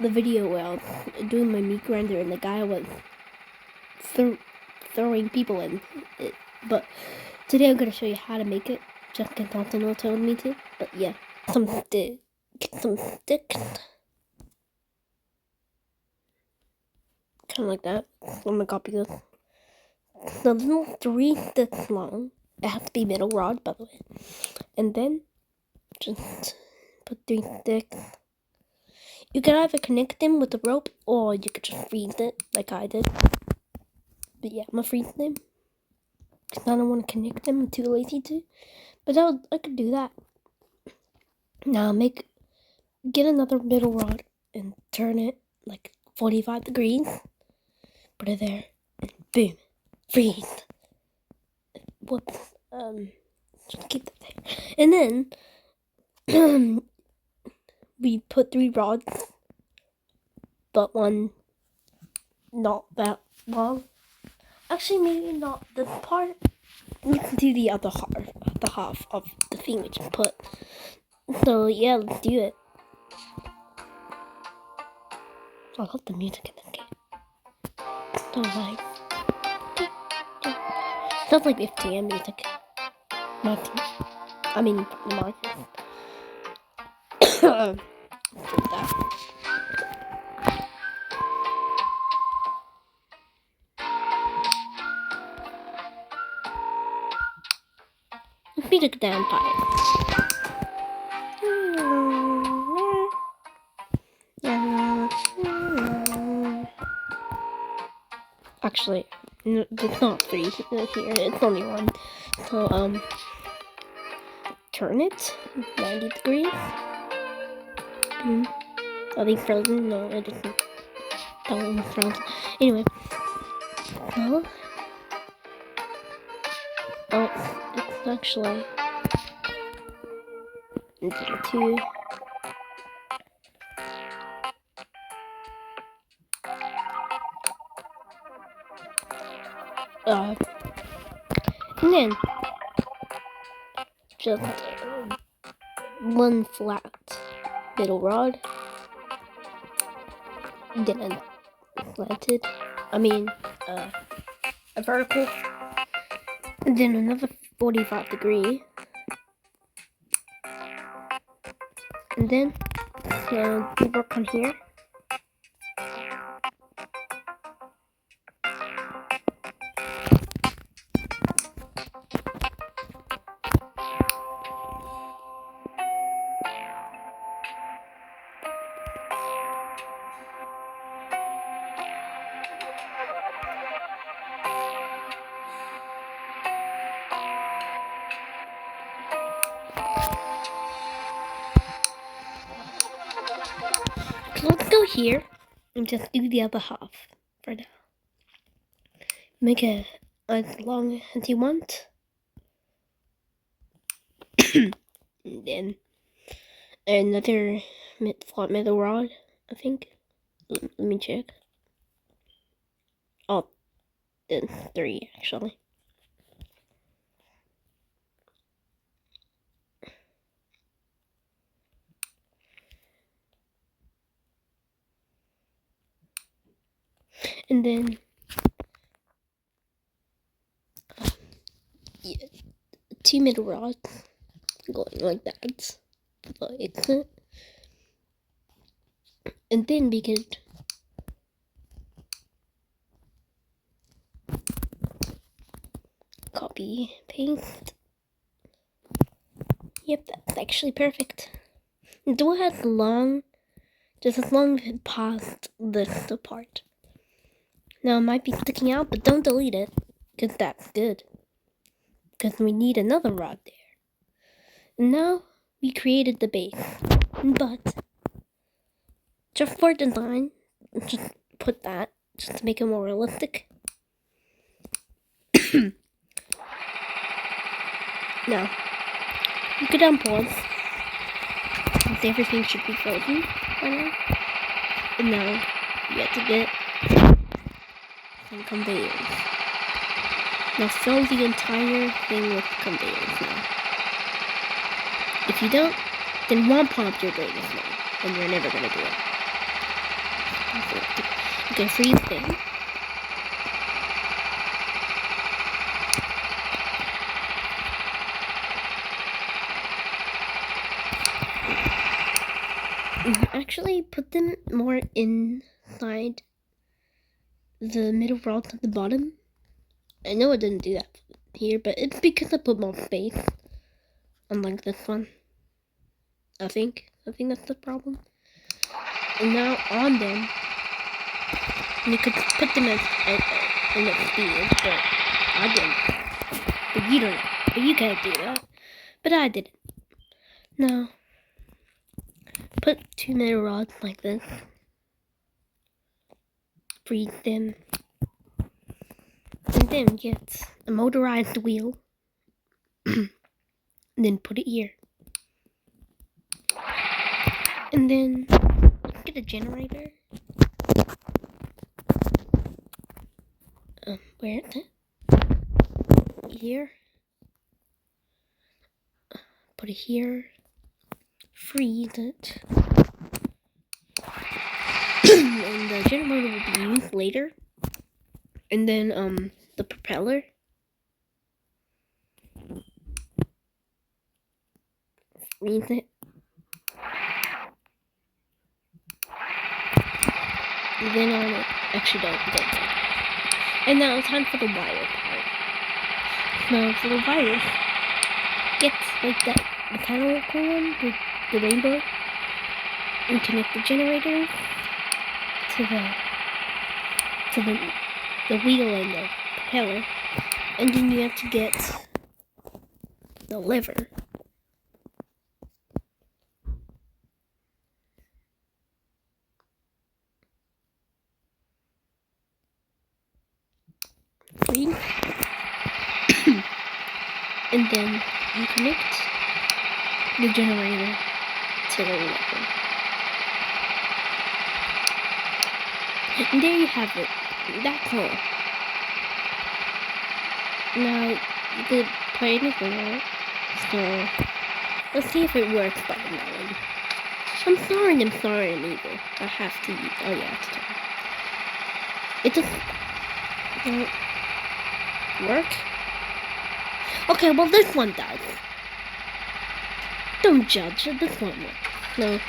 the video where I was doing my meat grinder and the guy was throwing people in it. But today I'm gonna show you how to make it. Just Cantantino told me to. But yeah, some stick. Kind of like that. I'm gonna copy this. The little 3 sticks long. It has to be metal rod, by the way. And then just put 3 sticks. You can either connect them with the rope, or you could just freeze it, like I did. But yeah, I'm gonna freeze them, because I don't want to connect them, I'm too lazy to. But I could do that. Now get another metal rod, and turn it, like 45 degrees. Put it there, and boom, freeze. Whoops, just keep that there. And then, we put 3 rods, but one not that long. Actually, maybe not this part. We can do the other half of the thing we just put. So yeah, let's do it. I love the music in this game. So like, sounds like FTM music. Marcus. Beat it down, fire. Actually, no, it's not 3 here. It's only 1. So turn it 90 degrees. Are they frozen? No, it isn't. That one was frozen. Anyway, no. Oh, it's actually 2. And then just 1 flat middle rod, then a slanted, a vertical, and then another 45 degree, and then we work on here. So let's go here and just do the other half for now. Make it as long as you want. And then another flat metal rod, I think. Let me check. Oh, then 3 actually. And then 2 middle rods going like that. And then we could copy, paste. Yep, that's actually perfect. Do it as long, just as long as it past this part. Now it might be sticking out, but don't delete it, because that's good. Because we need another rod there. And now we created the base, but just for design, just put that, just to make it more realistic. Now, you could unpause, since everything should be frozen by now. And now, you have to get some conveyors. Now fill the entire thing with conveyors now. If you don't, then one pump your greatest now, and you're never gonna do it. Okay, freeze them. Actually, put them more inside the middle rods at the bottom. I know I didn't do that here, but it's because I put more space. Unlike this one. I think that's the problem. And now on them, you could put them as in the field, but I didn't. But you don't. But you can't do that. But I did it. Now, put 2 metal rods like this. Freeze them. And then get a motorized wheel. And then put it here. And then get a generator. Where is it? Here. Put it here. Freeze it. And the generator will be used later. And then the propeller. Freeze it. And then on it. Actually don't. And now it's time for the wire part. Now for the wires, get like that mechanical one with the rainbow, and connect the generator to the wheel and the propeller, and then you have to get the lever. Green. And then you connect the generator to the lever. And there you have it. That's all. Now, you could play anything, right? So, let's see if it works by the melon. I'm sorry, amigo. I have to use. Oh yeah, it's time. It just won't work. Okay, well this one does. Don't judge. This one works. No.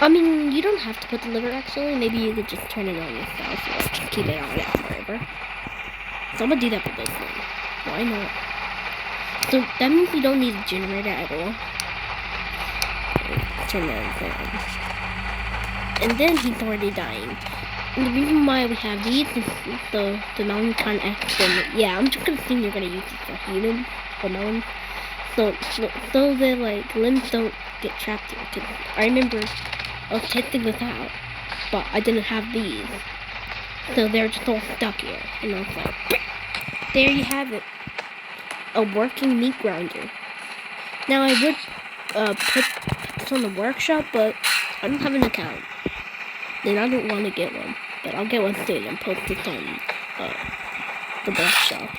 I mean, you don't have to put the liver actually. Maybe you could just turn it on yourself or just keep it on forever. So I'm gonna do that with this one. Why not? So that means we don't need a generator at all. Turn that on. And then he's already dying. And the reason why we have these is so the melon can't actually. Yeah, I'm just gonna assume you're gonna use this for humans or melons. So the like limbs don't get trapped here. Cause I remember I was testing this out, but I didn't have these, so they're just all stuck here. And I was like, there you have it, a working meat grinder. Now I would put this on the workshop, but I don't have an account, and I don't want to get one. But I'll get one soon and post this on the workshop.